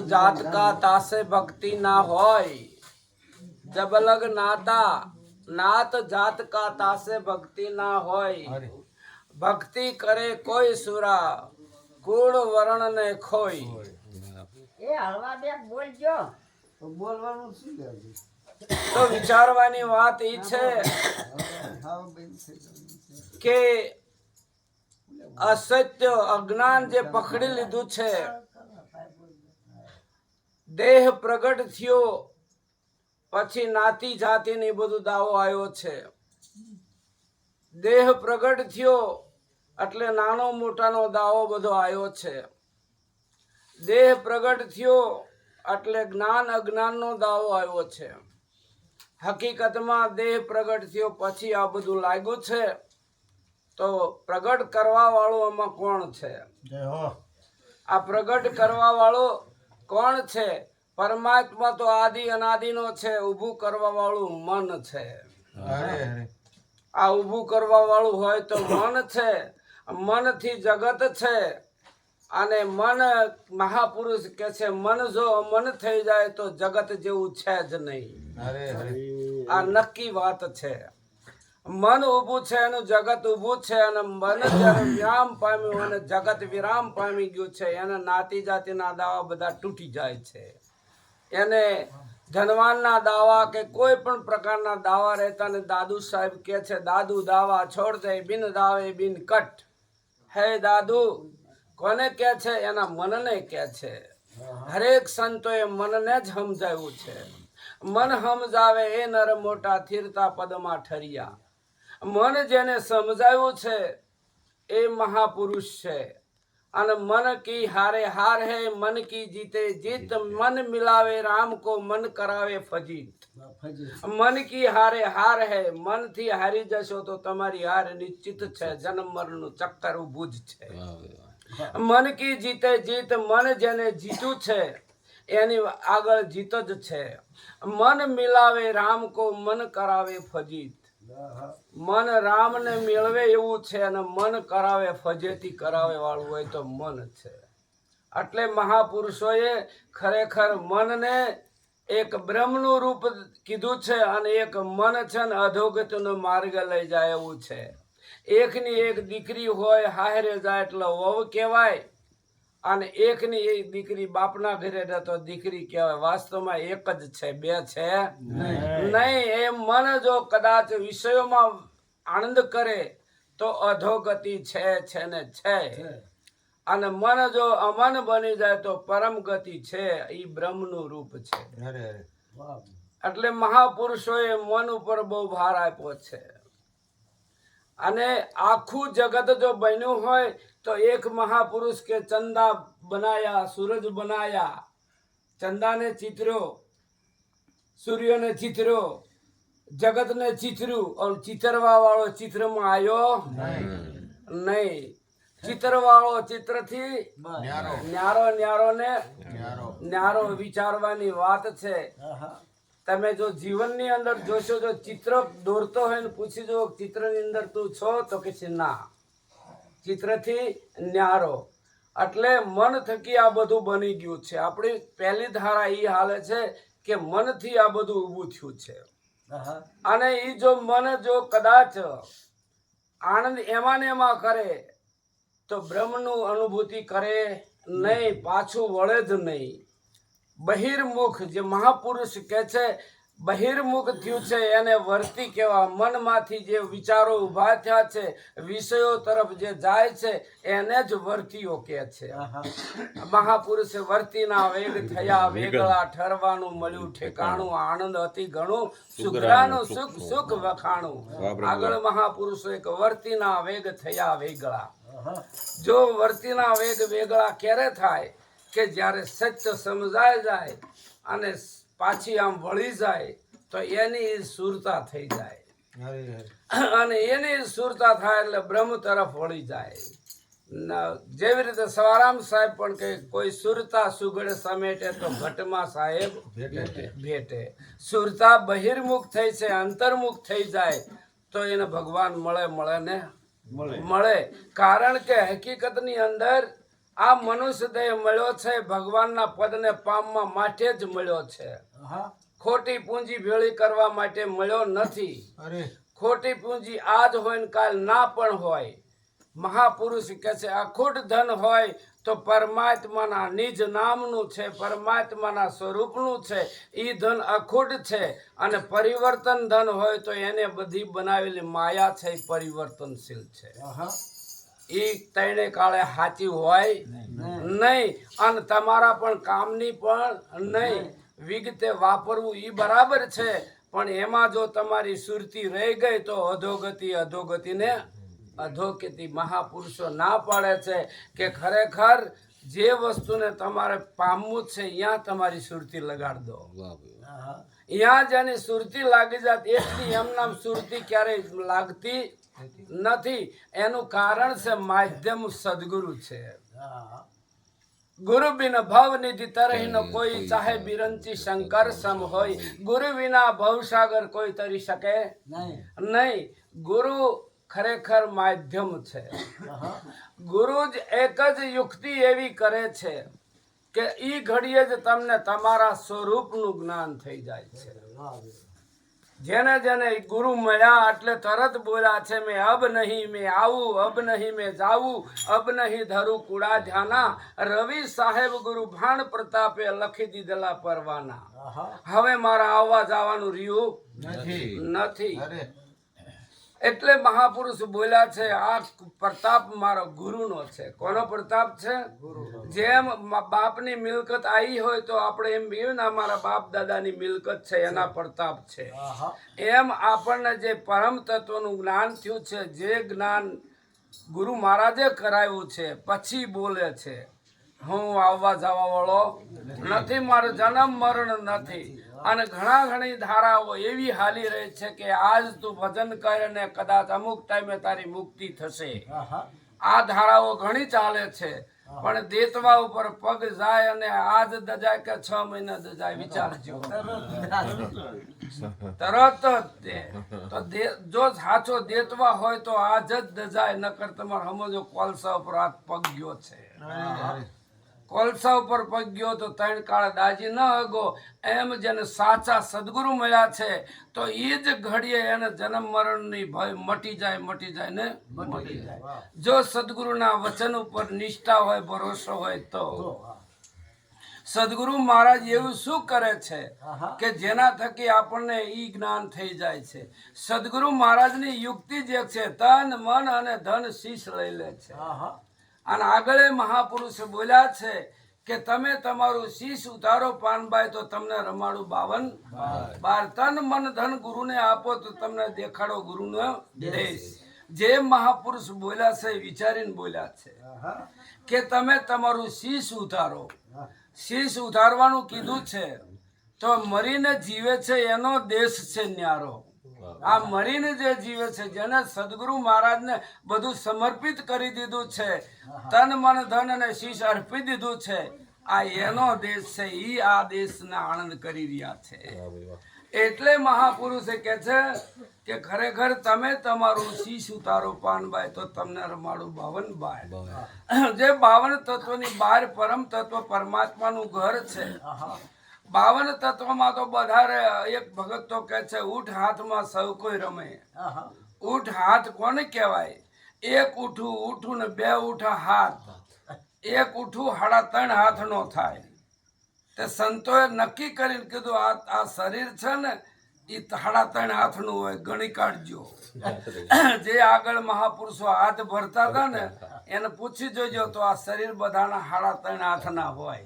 जात का तासे भक्ति ना होय, जब लग नाता नात जात का तासे भक्ति ना होय, भक्ति करे कोई सुरा कूड़ वर्ण ने खोई। એ હળવા બેગ બોલજો બોલવાનું શું લે તો વિચારવાની વાત ઈ છે કે અસત્ય અજ્ઞાન જે પકડી લીધું છે, દેહ પ્રગટ થયો પછી નાતી જાતિ ને બધું દાવો આવ્યો છે. દેહ પ્રગટ થયો એટલે નાનો મોટાનો દાવો બધો આવ્યો છે. દેહ પ્રગટ થયો એટલે જ્ઞાન અજ્ઞાનનો દાવો આવ્યો છે. હકીકતમાં દેહ પ્રગટ થયો પછી આ બધું લાગ્યું છે. તો પ્રગટ કરવા વાળો આમાં કોણ છે? આ પ્રગટ કરવા વાળો કોણ છે? પરમાત્મા તો આદિ અનાદિનો છે. ઊભું કરવા વાળું મન છે. આ ઊભું કરવા વાળું હોય તો મન છે. મનથી જગત છે. અને મન મહાપુરુષ કે છે મન જો અમન થઈ જાય તો જગત જેવું છે જ નહીં. આ નક્કી વાત છે. મન ઊભું છે એનું જગત ઊભું છે. અને મન જ્યારે વિરામ પામ્યું અને જગત વિરામ પામી ગયું છે, એને નાતી જાતિના દાવા બધા તૂટી જાય છે. એને ધનવાનના દાવા કે કોઈ પણ પ્રકારના દાવા રહેતા ને દાદુ સાહેબ કે છે દાદુ દાવા છોડ દે, બિન દાવે બિન કટ. હે દાદુ કોને કે છે? એના મનને કે છે. હરેક સંતોએ મનને જ સમજાવ્યું છે. મન સમજાવે એ નર મોટા થીરતા પદમાં ઠરિયા. મન જેને સમજાવ્યું છે એ મહાપુરુષ છે. અને મન કી હારે હાર હે, મન કી જીતે જીત. મન મિલાવે રામ કો મન કરાવે ફજીત. મન કી હારે હાર હે, મનથી હારી જશો તો તમારી હાર નિશ્ચિત છે. જન્મ મરણનું ચક્કર ઊભું જ છે. મન કી જીતે જીત, મન જેને જીતું છે એની આગળ જીત જ છે. મન મિલાવે રામ કો મન કરાવે ફજીત. મન રામને મેળવે એવું છે અને મન કરાવે ફજેતી કરાવે વાળું હોય તો મન છે. એટલે મહાપુરુષોએ ખરેખર મનને એક બ્રહ્મનું રૂપ કીધું છે અને એક મન છે ને અધોગતિનો માર્ગ લઈ જાય એવું છે. એકની એક દીકરી હોય હારે જાય એટલે વહુ કહેવાય, અને એકની એક દીકરી બાપના ઘરે રહે તો દીકરી કહેવાય. વાસ્તવમાં એક જ છે, બે છે નહીં. એ મન જો કદાચ વિષયોમાં આનંદ કરે તો અધોગતિ છે ને છે. અને મન જો અમન બની જાય તો પરમ ગતિ છે. એ બ્રહ્મનું રૂપ છે. એટલે મહાપુરુષોએ મન ઉપર બહુ ભાર આપ્યો છે. અને આખું જગત જો બન્યું હોય તો એક મહાપુરુષ કે ચંદા બનાયા, સૂરજ બનાયા. ચંદાને ચિત્ર્યો, સૂર્યને ચિત્ર્યો, જગતને ચિત્ર્યું. और ચિત્રવા વાળો ચિત્રમાં આવ્યો નહીં. ચિત્રવાળો ચિત્રથી ન્યારો, ન્યારો ને ન્યારો. વિચારવાની વાત છે. તમે જો જીવનની અંદર જોશો, જો ચિત્ર દોરતો હોય ને પૂછી જો ચિત્રની અંદર તું છો તો કે છે ના. ચિત્રથી ન્યારો એટલે મન થકી આ બધું બની ગયું છે. આપણી પહેલી ધારા એ હાલે છે કે મનથી આ બધું ઊભું થયું છે. અને એ જો મન જો કદાચ આનંદ એમાં ને એમાં કરે તો બ્રહ્મનું અનુભૂતિ કરે નહીં, પાછું વળે જ નહીં. બહિર્મુખ જે મહાપુરુષ કે છે બહિર્મુખ થયું છે એને વર્તી કહેવા. મનમાંથી જે વિચારો ઉભા થયા છે, વિષયો તરફ જે જાય છે એને જ વર્તીઓ કહે છે. મહાપુરુષે વર્તીના વેગ થયા વેગળા, ઠરવાનું મળ્યું ઠેકાણું. આનંદ અતિ ઘણું, સુખરાનું સુખ સુખ વખાણું. આગળ મહાપુરુષો એક વર્તીના વેગ થયા વેગળા. જો વર્તીના વેગ વેગળા ક્યારે થાય કે જ્યારે સત્ય સમજાય જાય અને પાછી આમ વળી જાય તો એની સુરતા થઈ જાય. અને એની સુરતા થાય એટલે બ્રહ્મ તરફ વળી જાય. જેવી રીતે સવારામ સાહેબ પણ કે કોઈ સુરતા સુગડ સમેટે તો ઘટમાં સાહેબ ભેટે. સુરતા બહિર્મુખ થઈ છે, અંતર્મુખ થઈ જાય તો એને ભગવાન મળે ને મળે. કારણ કે હકીકતની અંદર આ મનુષ્ય દેહ મળ્યો છે ભગવાનના પદને પામવા માટે જ મળ્યો છે. હા ખોટી પૂંજી ભેળી કરવા માટે મળ્યો નથી. ખોટી પૂંજી આજ હોય ને કાલ ના પણ હોય. મહાપુરુષ કહે છે અખૂટ ધન હોય તો પરમાત્માના નિજ નામનું છે, પરમાત્માના સ્વરૂપનું છે. ઈ ધન અખૂટ છે. અને પરિવર્તન ધન હોય તો એને બધી બનાવેલી માયા છે, એ પરિવર્તનશીલ છે. હા ઈ તૈણે કાળે સાચી હોય નહીં, અને તમારા પણ કામની પણ નહીં. વિગતે વાપરવું ઈ બરાબર છે, પણ એમાં જો તમારી સુરતી રહી ગઈ તો અધોગતિને અધોગતિ. મહાપુરુષો ના પાડે છે કે ખરેખર જે વસ્તુને તમારે પામવું છે ત્યાં તમારી સુરતી લગાડ દો. ત્યાં જેની સુરતી લાગી જાત એટલી એમ નામ સુરતી ક્યારેય લાગતી નથી. એનું કારણ છે માધ્યમ સદગુરુ છે. ગુરુ બિન ભવ નિધિ તરહી ન કોઈ, ચાહે બિરંચી શંકર સમ હોય. ગુરુ વિના ભવસાગર કોઈ તરી શકે નહીં. ગુરુ ખરેખર માધ્યમ છે. ગુરુ જ એક જ યુક્તિ એવી કરે છે કે ઈ ઘડીએ જ તમને તમારા સ્વરૂપનું જ્ઞાન થઈ જાય છે. જેને જેને ગુરુ મળ્યા એટલે તરત બોલ્યા છે મેં અબ નહીં મેં આવું, અબ નહીં મેં જાવું, અબ નહીં ધરું કુડા ધ્યાના. રવિ સાહેબ ગુરુ ભાણ પ્રતાપે લખી દીધેલા પરવાના. હવે મારા આવવા જવાનું રહ્યું નથી. એટલે મહાપુરુષ બોલ્યા છે આ પ્રતાપ મારો ગુરુનો છે. કોનો પ્રતાપ છે? જેમ બાપની મિલકત આવી હોય તો આપણે એમ કહ્યું ને અમારા બાપ દાદાની મિલકત છે એના પ્રતાપ છે. એમ આપણને જે પરમ તત્વનું જ્ઞાન થયું છે, જે જ્ઞાન ગુરુ મહારાજે કરાવ્યું છે, પછી બોલે છે હું આવવા જવા વાળો નથી, મારો જન્મ મરણ નથી. અને ઘણી ધારાઓ એવી હાલી રહી છે કે આજ તું ભજન કરે ને કદાચ અમુક ટાઈમે તારી મુક્તિ થશે. આ ધારાઓ ઘણી ચાલે છે, પણ દેતવા ઉપર પગ જાય અને આજ દજાય કે 6 મહિના દજાય વિચારજો તરત જ તો જો સાચો દેતવા હોય તો આજ જ દજાય, નકર તમારે સમજો કોલસા ઉપર હાથ પગ ગયો છે. કોલસા ઉપર પગ ગયો તો 3 કાળ દાજી ન હગો. એમ જેને સાચા સદગુરુ મળ્યા છે તો એ જ ઘડીએ એને જન્મ મરણની ભય મટી જાય ને મટી જાય. જો સદગુરુના વચન ઉપર નિષ્ઠા હોય, ભરોસો હોય તો. સદગુરુ મહારાજ એવું શું કરે છે કે જેના થકી આપણને ઈ જ્ઞાન થઈ જાય છે. સદગુરુ મહારાજની યુક્તિ જે છે તન મન અને ધન શીશ લઈ લે છે. અને આગળ મહાપુરુષે બોલ્યા છે કે તમે તમારું શીશ ઉતારો પાનબાઈ તો તમને રમાડું 52 તન મન ધન ગુરુને આપો તો તમને દેખાડો ગુરુનો દેશ. જે મહાપુરુષ બોલ્યા છે વિચારીને બોલ્યા છે કે તમે તમારું શીશ ઉતારો. શીશ ઉતારવાનું કીધું છે તો મરીને જીવે છે એનો દેશ છે ન્યારો. આ મરીને જે જીવે છે, જેને સદગુરુ મહારાજને બધું સમર્પિત કરી દીધું છે, તન મન ધન અને શીશ અર્પી દીધું છે, આ એનો દેશ છે. ઈ આ દેશને આનંદ કરી રહ્યા છે. એટલે મહાપુરુષે કહે છે કે ખરેખર તમે તમારું શીશ ઉતારો પાનબાઈ તો તમને રમાડું 52 જે 52 તત્વની બહાર પરમ તત્વ પરમાત્માનું ઘર છે. 52 તત્વમાં તો વધારે એક ભગત તો કહે છે ઊઠ હાથમાં સૌ કોઈ રમે. ઊઠ હાથ કોને કહેવાય? એક ઉઠું ઉઠું ને 2 ઉઠા હાથ. એક ઉઠું 3.5 હાથનો થાય. તે સંતોએ નક્કી કરીને કીધું આ શરીર છે ને એ 3.5 હાથનું હોય, ગણી કાઢજો. જે આગળ મહાપુરુષો હાથ ભરતા હતા ને એને પૂછી જોજો તો આ શરીર બધાના 3.5 હાથના હોય.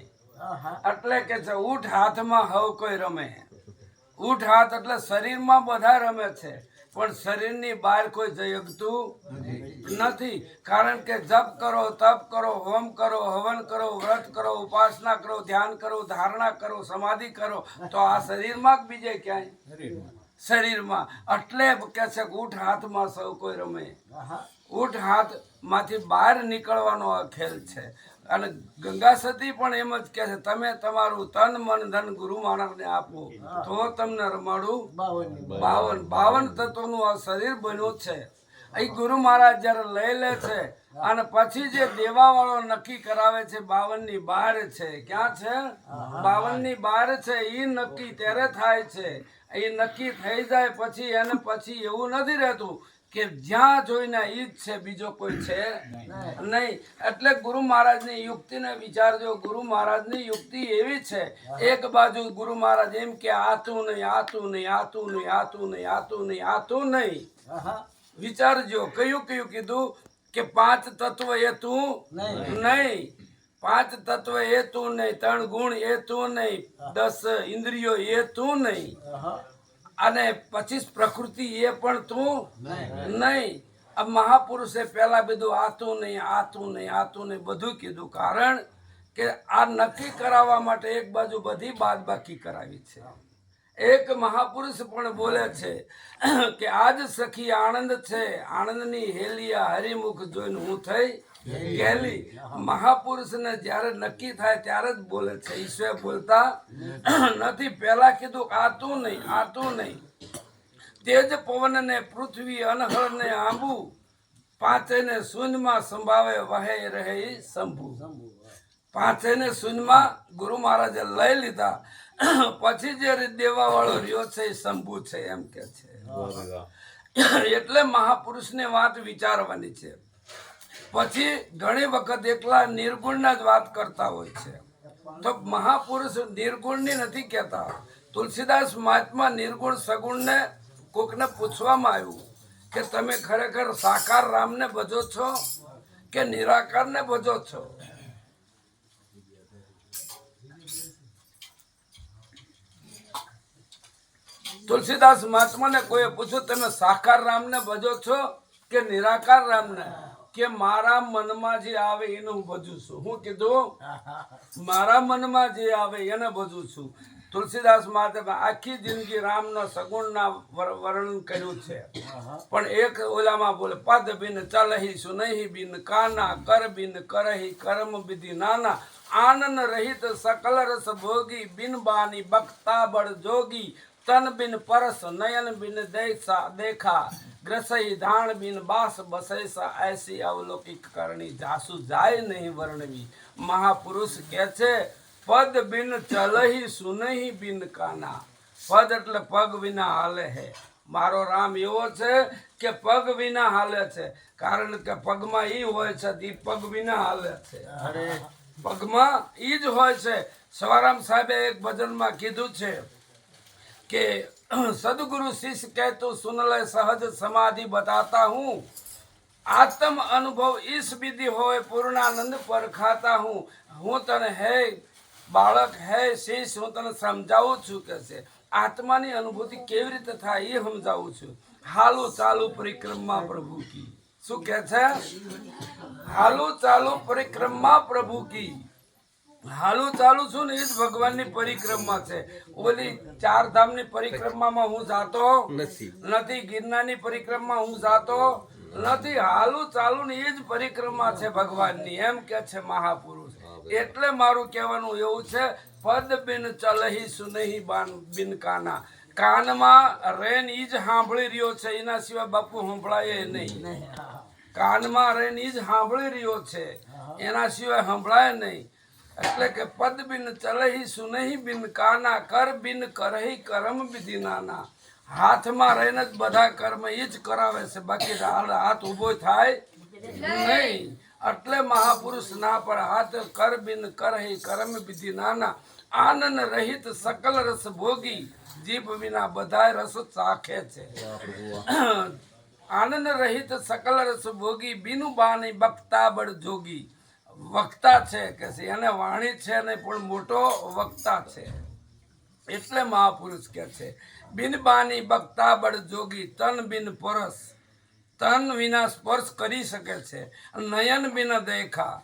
એટલે કે છે ઊઠ હાથમાં હવ કોઈ રમે. ઊઠ હાથ એટલે શરીરમાં બધા રમે છે, પણ શરીરની બહાર કોઈ જઈ શકતું નથી. કારણ કે જપ કરો, તપ કરો, હોમ કરો, હવન કરો, વ્રત કરો, ઉપાસના કરો, ધ્યાન કરો, ધારણા કરો, સમાધિ કરો, તો આ શરીરમાં જ બીજે ક્યાંય શરીરમાં. એટલે કે છે ઊઠ હાથમાં સૌ કોઈ રમે. ઊઠ હાથ માંથી બહાર નીકળવાનો આ ખેલ છે. અને ગંગા સતી પણ એમ જ કહે છે તમે તમારું તન મન ધન ગુરુ મહારાજને આપો તો તમને રમાડું 52 તત્વનું આ શરીર બન્યું છે. અહીં ગુરુ મહારાજ જયારે લઈ લે છે અને પછી જે દેવા વાળો નક્કી કરાવે છે 52 ની બહાર છે. ક્યાં છે? 52 ની બહાર છે. એ નક્કી ત્યારે થાય છે. એ નક્કી થઈ જાય પછી એને પછી એવું નથી રહેતું કે જ્યાં જોઈને ઈ જ છે, બીજો કોઈ છે નહીં. એટલે ગુરુ મહારાજની યુક્તિને વિચારજો. ગુરુ મહારાજની યુક્તિ એવી છે, એક બાજુ ગુરુ મહારાજ એમ કે આતું નહીં, આતું નહીં, આતું નહીં, આતું નહીં, આતું નહીં, આતું નહીં. વિચારજો કયું કયું કીધું કે 5 તત્વ એ તું નહીં, 5 તત્વ એ તું નહીં, 3 ગુણ એ તું નહીં, 10 ઇન્દ્રિયો એ તું નહીં, અને 25 પ્રકૃતિ એ પણ તું નહીં. આ મહાપુરુષે પેલા બધું આતું નહીં, આતું નહીં, આતું નહીં બધું કીધું. કારણ કે આ નક્કી કરાવવા માટે એક બાજુ બધી બાદબાકી કરાવી છે. એક મહાપુરુષ પણ બોલે છે કે આજ સખી આનંદ છે, આનંદની હેલિયા હરિમુખ જોઈને હું થઈ ગેલી. મહાપુરુષને જ્યારે નક્કી થાય ત્યારે જ બોલે છે, ઈશ્વર બોલતા નથી. પહેલા કીધું આતું નહીં, આતું નહીં. તેજ પવન ને પૃથ્વી અનહળ ને આંબુ, પાંચેને શૂન્યમાં સંભાવે વહે રહે શંભુ. પાંચેને શૂન્યમાં ગુરુ મહારાજે લઈ લીધા. પછી જે દેવા વાળો રહ્યો છે એ શંભુ છે એમ કે છે. એટલે મહાપુરુષની વાત વિચારવાની છે. પછી ઘણી વખત એકલા નિર્ગુણના જ વાત કરતા હોય છે. તો મહાપુરુષ નિર્ગુણની નથી કહેતા. તુલસીદાસ મહાત્મા નિર્ગુણ સગુણને કોકને પૂછવામાં આવ્યું કે તમે ખરેખર સાકાર રામને ભજો છો કે નિરાકારને ભજો છો? તુલસીદાસ મહાત્માને કોઈએ પૂછ્યું તમે સાકાર રામને ભજો છો કે નિરાકાર રામને? કે મારા મનમાં જે આવે એને હું ભજું છું. હું કીધું મારા મનમાં જે આવે એને ભજું છું. તુલસીદાસ મહાત્મા આખી જિંદગી રામના સગુણના વર્ણન કર્યું છે, પણ એક ઓલામાં બોલે પદ બિન ચલહી સુનહી બિન કાના, કર બિન કરહી કર્મ વિધિ નાના, આનંદ રહિત સકલ રસ ભોગી, બિન બાની બખતા બળ જોગી, તન બિન પરસ નયન બિન દેખા, ગ્રસઈ ધાણ બિન બાસ બસૈસા, ऐसी અવલૌકિક કરણી જાસુ જાય નહીં વર્ણવી. મહાપુરુષ કે છે પદ બિન ચલહી સુનહી બિન કાના. પદ એટલે પગ વિના હાલે હે. મારો રામ એવો છે કે પગ વિના હાલે છે. કારણ કે પગમાં ઈ હોય છે, ઈ પગ વિના હાલે છે. પગમાં ઈ જ હોય છે. સવારામ સાહેબે એક ભજનમાં કીધું છે કે સદગुरु शिष्य कह तो सुन ले सहज समाधि बताता हूँ, आत्म अनुभव इस विधि होए पूर्णानंद पर खाता हूँ. હું તને હે બાળક હે શિષ્ય હું તને સમજાવું છું કે છે આત્માની અનુભૂતિ કેવી રીતે થાય એ સમજાવું છું. હાલું ચાલુ પરિક્રમા પ્રભુ કી. શું કે છે? હાલું ચાલુ પરિક્રમા પ્રભુ કી. હાલું ચાલુ છું ને એ જ ભગવાનની પરિક્રમા છે. ઓલી 4 ધામની પરિક્રમામાં હું જાતો નથી, ગિરનારની પરિક્રમા હું જાતો નથી. હાલું ચાલુ ને એ જ પરિક્રમા છે ભગવાનની એમ કે છે મહાપુરુષ. એટલે મારું કહેવાનું એવું છે પદ બિન ચલહી સુનહી બિન કાના. કાનમાં રેન ઈ જ સાંભળી રહ્યો છે, એના સિવાય બાપુ સંભળાય નહીં. કાનમાં રેન ઈ જ સાંભળી રહ્યો છે, એના સિવાય સંભળાય નહીં. એટલે કે પદ બિન ચલહી સુનહી બિન કાના, કર બિન કરહી કર્મ વિધિ નાના. હાથમાં રહીને જ બધા કર્મ એ જ કરાવે છે, બાકી હાથ ઉભો થાય નહીં. એટલે મહાપુરુષ ના પર હાથ કર બિન કરહી કર્મ વિધિ નાના, આનંદ રહિત સકલ રસ ભોગી, જીભ વિના બધા રસ ચાખે છે. આનંદ રહિત સકલ રસ ભોગી, બિનુ બાની બખતા બળ જોગી. વક્તા છે કે છે એને વાણી છે નહીં પણ મોટો વક્તા છે. એટલે મહાપુરુષ કે છે બિન બાની બખતા બળ જોગી, તન બિન પરસ તન વિના સ્પર્શ કરી શકે છે, નયન વિના દેખા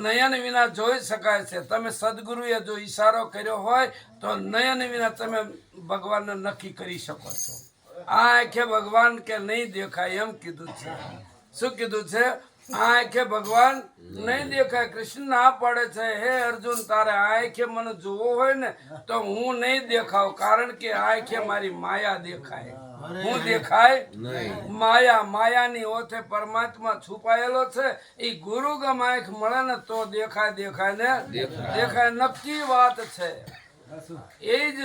નયન વિના જોઈ શકાય છે. તમે સદગુરુએ જો ઈશારો કર્યો હોય તો નયન વિના તમે ભગવાનને નક્કી કરી શકો છો. આ આંખે ભગવાન કે નહીં દેખાય એમ કીધું છે. શું કીધું છે? આંખે ભગવાન નહીં દેખાય. કૃષ્ણ ના પડે છે હે અર્જુન તારે આંખે મને જોવો હોય ને તો હું નહીં દેખાવ, કારણ કે આંખે મારી માયા દેખાય. હું દેખાય માયા માયાની ઓથે પરમાત્મા છુપાયેલો છે. એ ગુરુગમ આંખ મળે ને તો દેખાય દેખાય નક્કી વાત છે. એ જ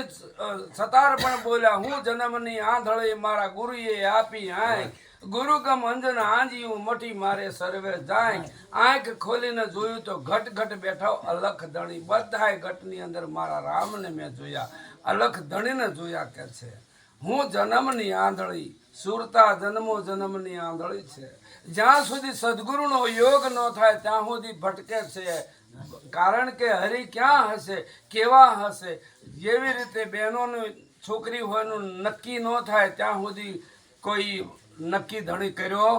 સતાર પણ બોલ્યા, હું જન્મની આંધળી મારા ગુરુએ આપી આંખ, ગુરુગમ અંજન આંજીયું મટી મારે સર્વે જાય. આંખ ખોલીને જોયું તો ઘટ ઘટ બેઠો અલખ ધણી. બધાય ઘટની અંદર મારા રામને મેં જોયા, અલખ ધણીને જોયા કે છે. હું જન્મની આંધળી, સુરતા જન્મો જન્મની આંધળી છે. જ્યાં સુધી સદગુરુનો યોગ ન થાય ત્યાં સુધી ભટકે છે. કારણ કે હરિ ક્યાં હશે, કેવા હશે. જેવી રીતે બહેનોની છોકરી હોયનું નક્કી ન થાય ત્યાં સુધી કોઈ નક્કી ધણી કર્યો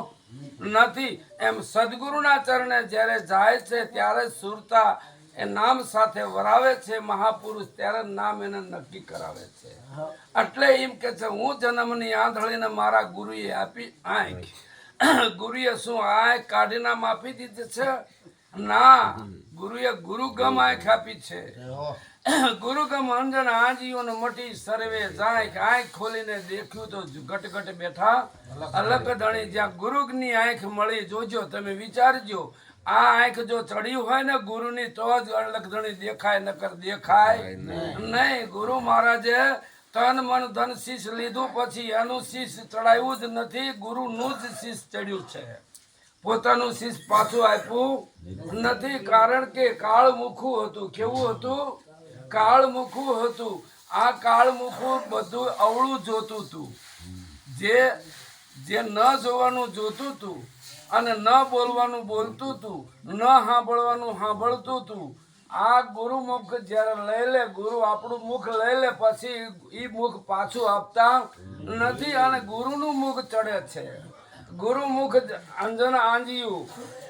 નથી. એમ સદગુરુના ચરણે જ્યારે જાય છે ત્યારે સુરતા એ નામ સાથે વરાવે છે મહાપુરુષ, ત્યારે નામ એને નક્કી કરાવે છે. એટલે એમ કે છે, હું જન્મની આંધળીને મારા ગુરુએ આપી આંખ. ગુરુએ શું આંખ કાઢી નામ આપી દીધી છે? ના, ગુરુએ ગુરુગમ આંખ આપી છે. ગુરુગમ અંજન આજીઓને મટી સર્વે જાય. આંખ ખોલીને દેખ્યું તો ઘટ ઘટ બેઠા અલગ ધણી. જ્યાં ગુરુની આંખ મળી, જોજો તમે વિચારજો, આ આંખ જો ચડી હોય ને ગુરુની તો જ અલગ ધણી દેખાય, નકર દેખાય નહીં. ગુરુ મહારાજે તન મન ધન શીશ લીધું, પછી એનું શીશ ચડાવ્યું જ નથી, ગુરુનું જ શીશ ચડ્યું છે. પોતાનું શીશ પાછું આપ્યું નથી. કારણ કે કાળ મુખું હતું. કેવું હતું? કાળ મુખું હતું. આ કાળ મુખું બધું અવળું જોતું હતું. જે ન જોવાનું જોતું હતું અને ન બોલવાનું બોલતું હતું, ન સાંભળવાનું સાંભળતું હતું. આ ગુરુ મુખ જ્યારે લઈ લે, ગુરુ આપણું મુખ લઈ લે, પછી એ મુખ પાછું આપતા નથી અને ગુરુનું મુખ ચડે છે. ગુરુ મુખ અંજન આંજીયું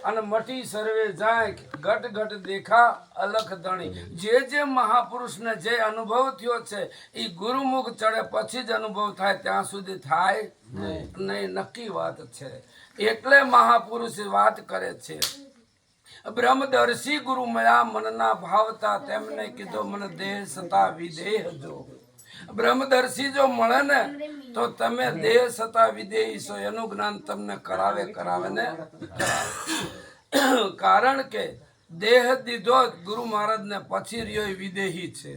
અને મટી સર્વે જાય. ઘટ ઘટ દેખા અલખ ધણી. જે મહાપુરુષને જે અનુભવ થયો છે એ ગુરુમુખ ચડે પછી જ અનુભવ થાય, ત્યાં સુધી થાય નહીં. નક્કી વાત છે. એટલે મહાપુરુષ વાત કરે છે. બ્રહ્મદર્શી ગુરુ મળ્યા મનના ભાવતા, તેમને કીધો મને દેહ સતા વિદેહ જો. બ્રહ્મદર્શી જો મળે ને તો તમે દેહ સતા વિદેહી છો એનું જ્ઞાન તમને કરાવે ને કરાવે. કારણ કે દેહ દીધો ગુરુ મહારાજ ને, પછી રહ્યો એ વિદેહી છે.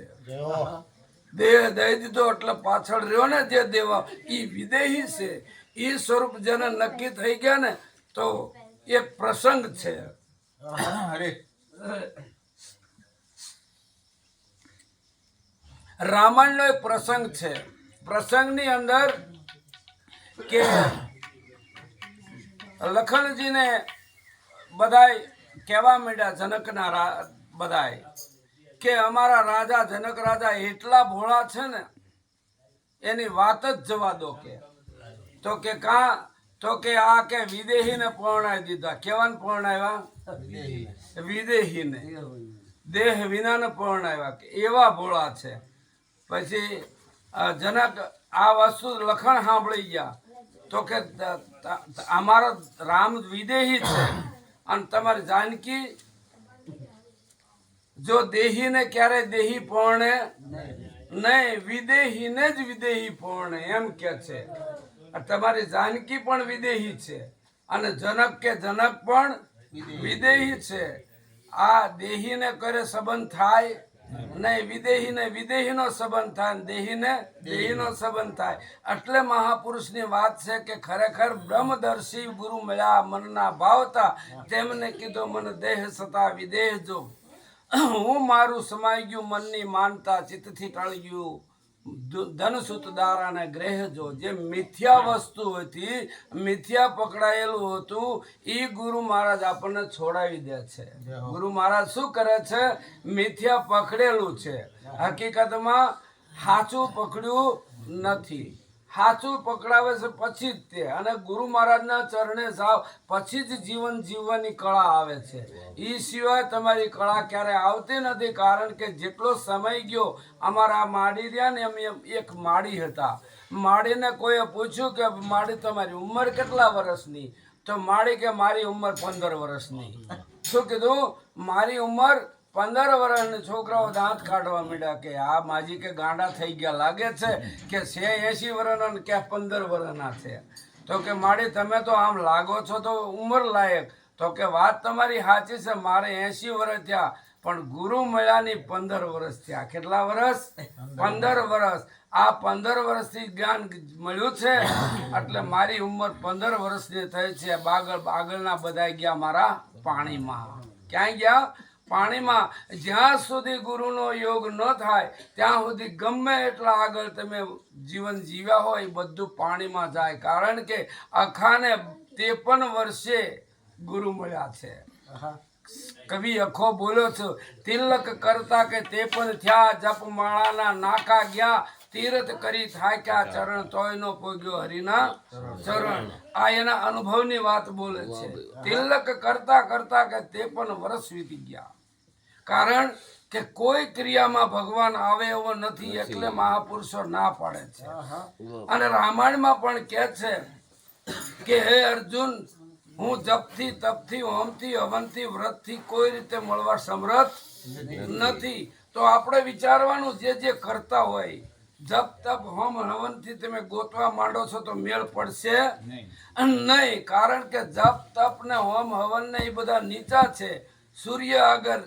દેહ દઈ દીધો એટલે પાછળ રહ્યો ને જે દેવા, એ વિદેહી છે. એ સ્વરૂપ જેને નક્કી થઈ ગયા ને તો એક પ્રસંગ છે. રામાયણનો એક પ્રસંગ છે. પ્રસંગની અંદર કે લખનજીને બધાય કહેવા માંડ્યા, જનકના બધાય કે અમારા રાજા જનક રાજા એટલા ભોળા છે ને એની વાત જ જવા દો. કે તો કે કાં? તો કે આ કે વિદેહીને પરણાવી દીધા. કેવાને પરણાવ્યા? વિદેહીને. દેહ વિનાને પરણાવ્યા. કે એવા ભોળા છે. પછી જનક આ વસ્તુ લખણ સાંભળી ગયા તો કે અમારો રામ વિદેહી છે અને તમારી જાનકી જો દેહીને ક્યારે દેહી પરણે નહીં, વિદેહીને જ વિદેહી પરણે, એમ કે છે. તમારી જાનકી પણ વિદેહી છે અને જનક કે જનક પણ વિદેહી છે. આ દેહીને કરે સંબંધ થાય નહીં, વિદેહીને વિદેહીનો સંબંધ થાય, દેહીને દેહીનો સંબંધ થાય. એટલે મહાપુરુષની વાત છે કે ખરેખર બ્રહ્મદર્શી ગુરુ મળ્યા મનના ભાવતા, તેમને કીધો મને દેહ સતા વિદેહ જો. હું મારું સમાઈ ગયું મનની માનતા, ચિત્તથી ટળી ગયું ધન સુત દારાને ગ્રહજો. જે મિથ્યા વસ્તુ હતી, મિથ્યા પકડાયેલું હતું, એ ગુરુ મહારાજ આપણને છોડાવી દે છે. ગુરુ મહારાજ શું કરે છે? મિથ્યા પકડેલું છે, હકીકતમાં સાચું પકડ્યું નથી. સાચું પકડાવે છે પછી જ તે. અને ગુરુ મહારાજના ચરણે જાઓ પછી જ જીવન જીવવાની કળા આવે છે. એ સિવાય તમારી કળા ક્યારે આવતી નથી. કારણ કે જેટલો સમય ગયો, અમારા માડી રહ્યા ને, એમ એક માડી હતા. માડીને કોઈએ પૂછ્યું કે માડી તમારી ઉંમર કેટલા વર્ષની? તો માડી કે મારી ઉંમર 15 વર્ષની. શું કીધું? મારી ઉંમર 15 વર્ષના છોકરાઓ દાંત કાઢવા માંડ્યા કે આ માજી કે ગાંડા થઈ ગયા લાગે છે કે 80 વર્ષના ને કે 15 વર્ષના છે. તો કે માડી તમે તો આમ લાગો છો તો ઉંમર લાયક. તો કે વાત તમારી સાચી છે, મારે 80 વર્ષ થયા પણ ગુરુ મળ્યાની 15 વર્ષ થયા. કેટલા વર્ષ? 15 વર્ષ. આ 15 વર્ષથી જ્ઞાન મળ્યું છે એટલે મારી ઉંમર 15 વર્ષની થઈ છે. આગળના બધા ગયા મારા પાણીમાં. ક્યાંય ગયા? પાણીમાં. જ્યાં સુધી ગુરુનો યોગ ન થાય ત્યાં સુધી ગમે એટલા આગળ તમે જીવન જીવ્યા હોય એ બધું પાણીમાં જાય. કારણ કે અખાને 53 વર્ષે ગુરુ મળ્યા છે. કવિ અખો બોલ્યો છો, તિલક કરતા કે 53 થયા, જપ માળાના નાકા ગયા, તીર્થ કરી થાક્યા ચરણ, તોય નો પોગ્યો હરિના ચરણ. આ એના અનુભવની વાત બોલે છે. તિલક કરતા કરતા કે 53 વર્ષ વીતી ગયા. કારણ કે કોઈ ક્રિયામાં ભગવાન આવે એવો નથી એટલે મહાપુરુષો ના પાડે છે. અને રામાયણમાં પણ કહે છે કે હે અર્જુન, હું જપથી તપથી હોમથી હવનથી વ્રતથી કોઈ રીતે મળવા સમર્થ નથી. તો આપણે વિચારવાનું જે જે કરતા હોય, જપ તપ હોમ હવનથી તમે ગોતવા માંડો છો તો મેળ પડશે નહીં. કારણ કે જપ તપ ને હોમ હવન ને એ બધા નીચા છે. સૂર્ય આગળ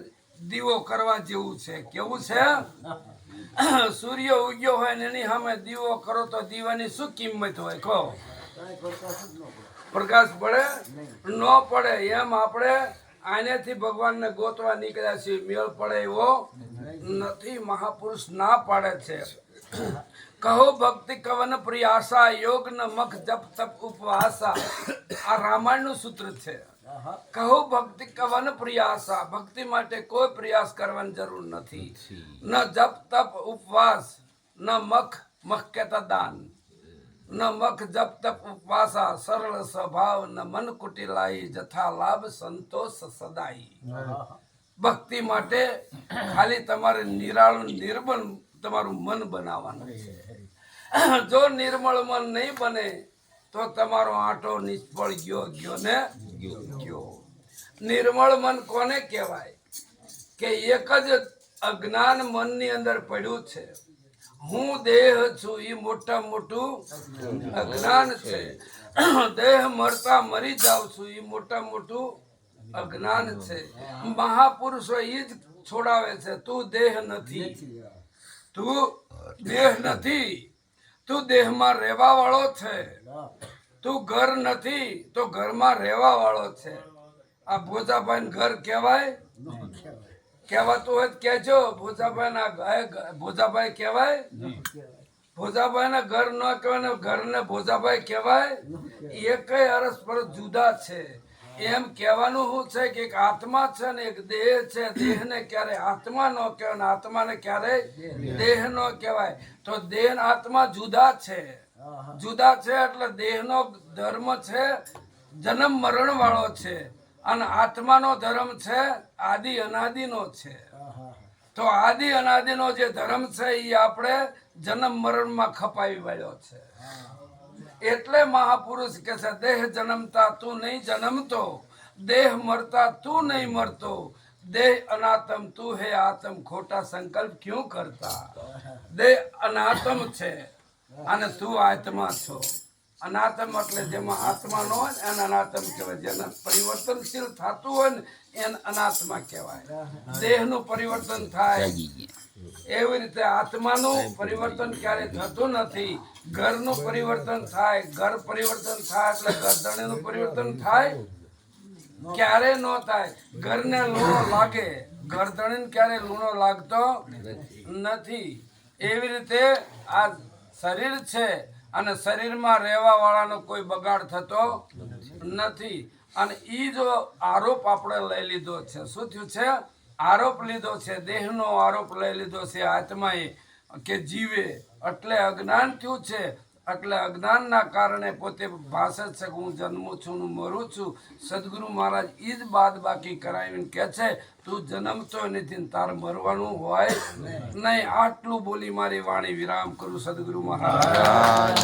દીવો કરવા જેવું છે. કેવું છે? સૂર્ય ઉગ્યો હોય ને એની સામે દીવો કરો તો દીવાની શું કિંમત હોય? કહો. પ્રકાશ પડે? ન પડે. એમ આપણે આનેથી ભગવાનને ગોતવા નીકળ્યા છીએ, મેળ પડે એવો નથી. મહાપુરુષ ના પાડે છે. કહો ભક્તિ કવન પ્રિયાસા, યોગ ન મખ જપ તપ ઉપવાસા. આ રામાયણ નું સૂત્ર છે. કહો ભક્તિ કવન પ્રિયાસા, ભક્તિ માટે કોઈ પ્રયાસ કરવાની જરૂર નથી. ન જપ તપ ઉપવાસ, ન મખ કહેતા દાન, ન મખ જપ તપ ઉપવાસા, સરળ સ્વભાવ ન મન કુટિલાઈ, જથા લાભ સંતોષ સદાઈ. ભક્તિ માટે ખાલી તમારે નિરાળું નિર્મળ તમારું મન બનાવવાનું છે. જો નિર્મળ મન નહીં બને તો તમારો આંટો નિષ્ફળ ગયો ને ગયો. નિર્મળ મન કોને કહેવાય? કે એક જ અજ્ઞાન મનની અંદર પડ્યું છે. હું દેહ છું એ મોટું અજ્ઞાન છે. દેહ મરતા મરી જાઉં છું એ મોટું અજ્ઞાન છે. મહાપુરુષો એ જ છોડાવે છે. તું દેહ નથી, તું દેહ નથી, તું દેહમાં રહેવા વાળો છે. તું ઘર નથી તો ઘરમાં રહેવા વાળો છે. આ ભોજાભાઈ ઘર કહેવાય? કહેવાતું હોય કેજો. ભોજાભાઈ ના ભોજાભાઈ કહેવાય? ભોજાભાઈ ના ઘર ન કહેવાય ને ઘર ને ભોજાભાઈ કહેવાય? એક અરસ્પર જુદા છે. એમ કહેવાનું શું છે કે એક આત્મા છે ને એક દેહ છે. દેહ ને ક્યારે આત્મા ન કહેવાય ને આત્માને ક્યારે દેહ ન કહેવાય. તો દેહ આત્મા જુદા છે. જુદા છે એટલે દેહનો ધર્મ છે જન્મ મરણ વાળો છે અને આત્માનો ધર્મ છે આદિ અનાદિનો છે. તો આદિ અનાદિનો જે ધર્મ છે એ આપણે જન્મ મરણમાં ખપાવી વાળ્યો છે. એટલે મહાપુરુષ કે છે દેહ જન્મતા તું નહીં જન્મતો, દેહ મરતા તું નહીં મરતો, દેહ અનાતમ તું હે આત્મ, ખોટા સંકલ્પ ક્यों કરતા. દેહ અનાતમ છે અને તું આત્મા છો. અનાતમ એટલે જેમાં આત્મા ન હોય એને અનાતમ કહેવાય. જેને પરિવર્તનશીલ થતું હોય ને એને અનાત્મા કહેવાય. દેહનું પરિવર્તન થાય એવી રીતે આત્માનું પરિવર્તન ક્યારે થતું નથી. ઘરનું પરિવર્તન થાય, ઘર પરિવર્તન થાય એટલે ઘરધણીનું પરિવર્તન થાય? ક્યારે ન થાય. ઘરને લૂણો લાગે, ઘરધણીને ક્યારે લૂણો લાગતો નથી. એવી રીતે આ શરીર છે અને શરીરમાં રહેવા વાળાનો કોઈ બગાડ થતો નથી. અને એ જો આરોપ આપણે લઈ લીધો છે, શું થયું છે? આરોપ લીધો છે, દેહનો આરોપ લઈ લીધો છે આત્માએ કે જીવે, એટલે અજ્ઞાન થયું છે. એટલે અજ્ઞાનના કારણે પોતે ભાષે છે કે હું જન્મું છું હું મરું છું. સદગુરુ મહારાજ એ જ બાદ બાકી કરાવીને કહે છે તું જન્મતો નથી, તાર મરવાનું હોય નહીં. આટલું બોલી મારી વાણી વિરામ કરું. સદગુરુ મહારાજ.